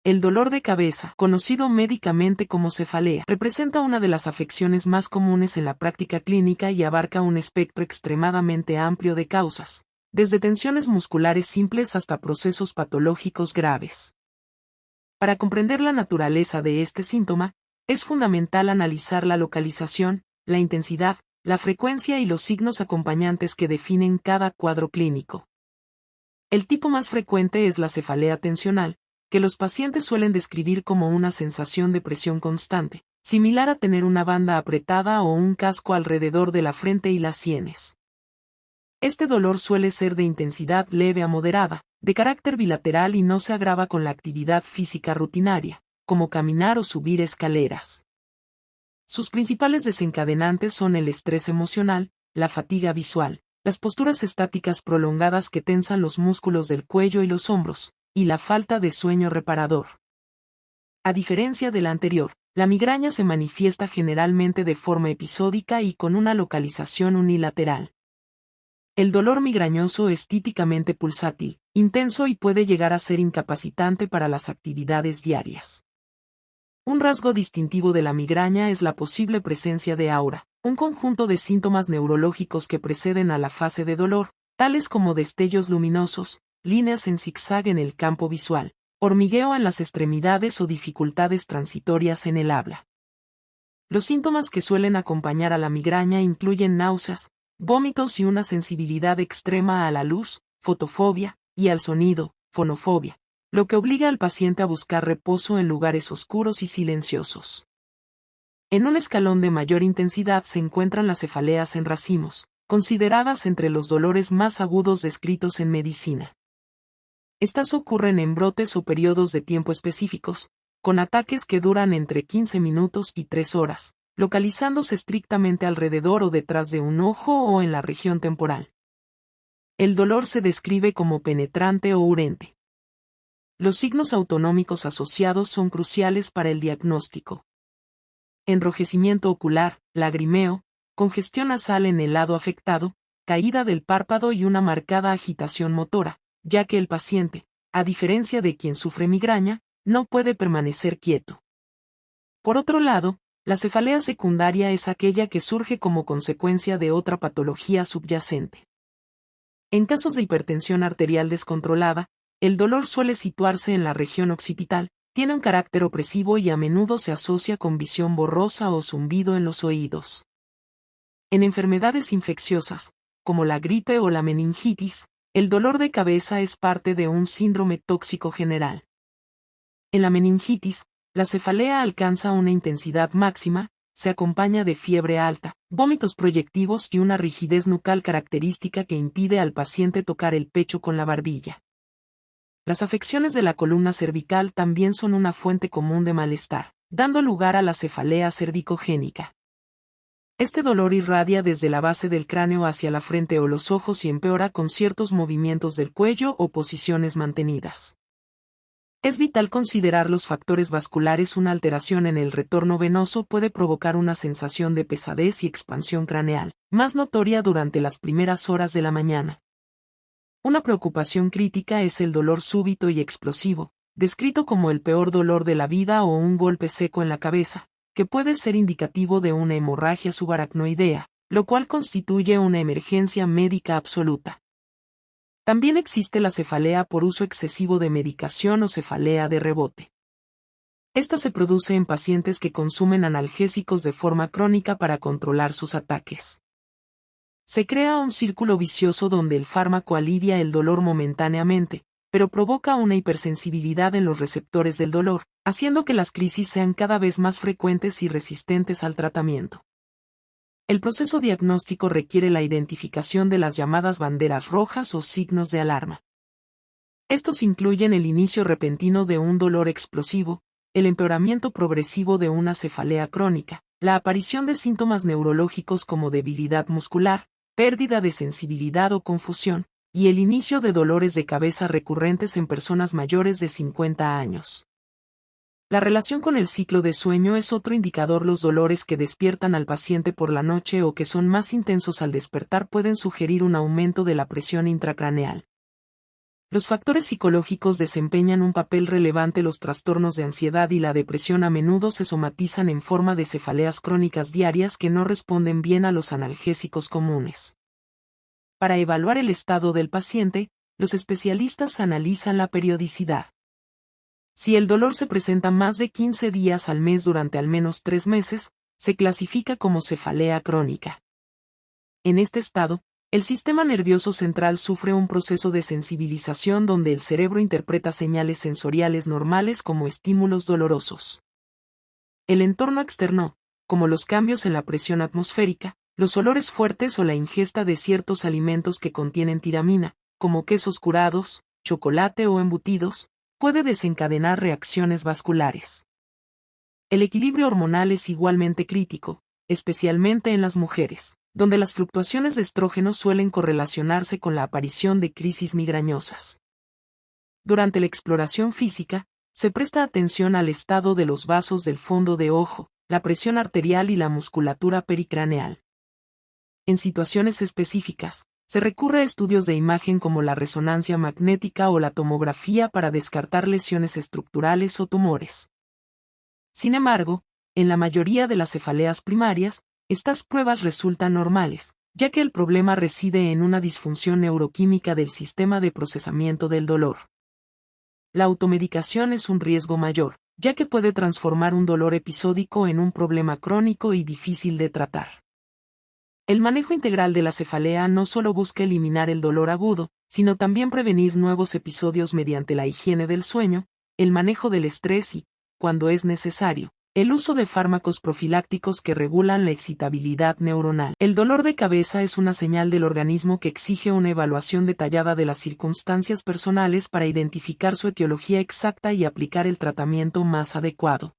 El dolor de cabeza, conocido médicamente como cefalea, representa una de las afecciones más comunes en la práctica clínica y abarca un espectro extremadamente amplio de causas, desde tensiones musculares simples hasta procesos patológicos graves. Para comprender la naturaleza de este síntoma, es fundamental analizar la localización, la intensidad, la frecuencia y los signos acompañantes que definen cada cuadro clínico. El tipo más frecuente es la cefalea tensional, que los pacientes suelen describir como una sensación de presión constante, similar a tener una banda apretada o un casco alrededor de la frente y las sienes. Este dolor suele ser de intensidad leve a moderada, de carácter bilateral y no se agrava con la actividad física rutinaria, como caminar o subir escaleras. Sus principales desencadenantes son el estrés emocional, la fatiga visual, las posturas estáticas prolongadas que tensan los músculos del cuello y los hombros, y la falta de sueño reparador. A diferencia de la anterior, la migraña se manifiesta generalmente de forma episódica y con una localización unilateral. El dolor migrañoso es típicamente pulsátil, intenso y puede llegar a ser incapacitante para las actividades diarias. Un rasgo distintivo de la migraña es la posible presencia de aura, un conjunto de síntomas neurológicos que preceden a la fase de dolor, tales como destellos luminosos, líneas en zigzag en el campo visual, hormigueo en las extremidades o dificultades transitorias en el habla. Los síntomas que suelen acompañar a la migraña incluyen náuseas, vómitos y una sensibilidad extrema a la luz, fotofobia, y al sonido, fonofobia, lo que obliga al paciente a buscar reposo en lugares oscuros y silenciosos. En un escalón de mayor intensidad se encuentran las cefaleas en racimos, consideradas entre los dolores más agudos descritos en medicina. Estas ocurren en brotes o periodos de tiempo específicos, con ataques que duran entre 15 minutos y 3 horas, localizándose estrictamente alrededor o detrás de un ojo o en la región temporal. El dolor se describe como penetrante o urente. Los signos autonómicos asociados son cruciales para el diagnóstico. Enrojecimiento ocular, lagrimeo, congestión nasal en el lado afectado, caída del párpado y una marcada agitación motora, ya que el paciente, a diferencia de quien sufre migraña, no puede permanecer quieto. Por otro lado, la cefalea secundaria es aquella que surge como consecuencia de otra patología subyacente. En casos de hipertensión arterial descontrolada, el dolor suele situarse en la región occipital, tiene un carácter opresivo y a menudo se asocia con visión borrosa o zumbido en los oídos. En enfermedades infecciosas, como la gripe o la meningitis, el dolor de cabeza es parte de un síndrome tóxico general. En la meningitis, la cefalea alcanza una intensidad máxima, se acompaña de fiebre alta, vómitos proyectivos y una rigidez nucal característica que impide al paciente tocar el pecho con la barbilla. Las afecciones de la columna cervical también son una fuente común de malestar, dando lugar a la cefalea cervicogénica. Este dolor irradia desde la base del cráneo hacia la frente o los ojos y empeora con ciertos movimientos del cuello o posiciones mantenidas. Es vital considerar los factores vasculares. Una alteración en el retorno venoso puede provocar una sensación de pesadez y expansión craneal, más notoria durante las primeras horas de la mañana. Una preocupación crítica es el dolor súbito y explosivo, descrito como el peor dolor de la vida o un golpe seco en la cabeza, que puede ser indicativo de una hemorragia subaracnoidea, lo cual constituye una emergencia médica absoluta. También existe la cefalea por uso excesivo de medicación o cefalea de rebote. Esta se produce en pacientes que consumen analgésicos de forma crónica para controlar sus ataques. Se crea un círculo vicioso donde el fármaco alivia el dolor momentáneamente, pero provoca una hipersensibilidad en los receptores del dolor, haciendo que las crisis sean cada vez más frecuentes y resistentes al tratamiento. El proceso diagnóstico requiere la identificación de las llamadas banderas rojas o signos de alarma. Estos incluyen el inicio repentino de un dolor explosivo, el empeoramiento progresivo de una cefalea crónica, la aparición de síntomas neurológicos como debilidad muscular, pérdida de sensibilidad o confusión, y el inicio de dolores de cabeza recurrentes en personas mayores de 50 años. La relación con el ciclo de sueño es otro indicador. Los dolores que despiertan al paciente por la noche o que son más intensos al despertar pueden sugerir un aumento de la presión intracraneal. Los factores psicológicos desempeñan un papel relevante. Los trastornos de ansiedad y la depresión a menudo se somatizan en forma de cefaleas crónicas diarias que no responden bien a los analgésicos comunes. Para evaluar el estado del paciente, los especialistas analizan la periodicidad. Si el dolor se presenta más de 15 días al mes durante al menos 3 meses, se clasifica como cefalea crónica. En este estado, el sistema nervioso central sufre un proceso de sensibilización donde el cerebro interpreta señales sensoriales normales como estímulos dolorosos. El entorno externo, como los cambios en la presión atmosférica, los olores fuertes o la ingesta de ciertos alimentos que contienen tiramina, como quesos curados, chocolate o embutidos, puede desencadenar reacciones vasculares. El equilibrio hormonal es igualmente crítico, especialmente en las mujeres, donde las fluctuaciones de estrógeno suelen correlacionarse con la aparición de crisis migrañosas. Durante la exploración física, se presta atención al estado de los vasos del fondo de ojo, la presión arterial y la musculatura pericraneal. En situaciones específicas, se recurre a estudios de imagen como la resonancia magnética o la tomografía para descartar lesiones estructurales o tumores. Sin embargo, en la mayoría de las cefaleas primarias, estas pruebas resultan normales, ya que el problema reside en una disfunción neuroquímica del sistema de procesamiento del dolor. La automedicación es un riesgo mayor, ya que puede transformar un dolor episódico en un problema crónico y difícil de tratar. El manejo integral de la cefalea no solo busca eliminar el dolor agudo, sino también prevenir nuevos episodios mediante la higiene del sueño, el manejo del estrés y, cuando es necesario, el uso de fármacos profilácticos que regulan la excitabilidad neuronal. El dolor de cabeza es una señal del organismo que exige una evaluación detallada de las circunstancias personales para identificar su etiología exacta y aplicar el tratamiento más adecuado.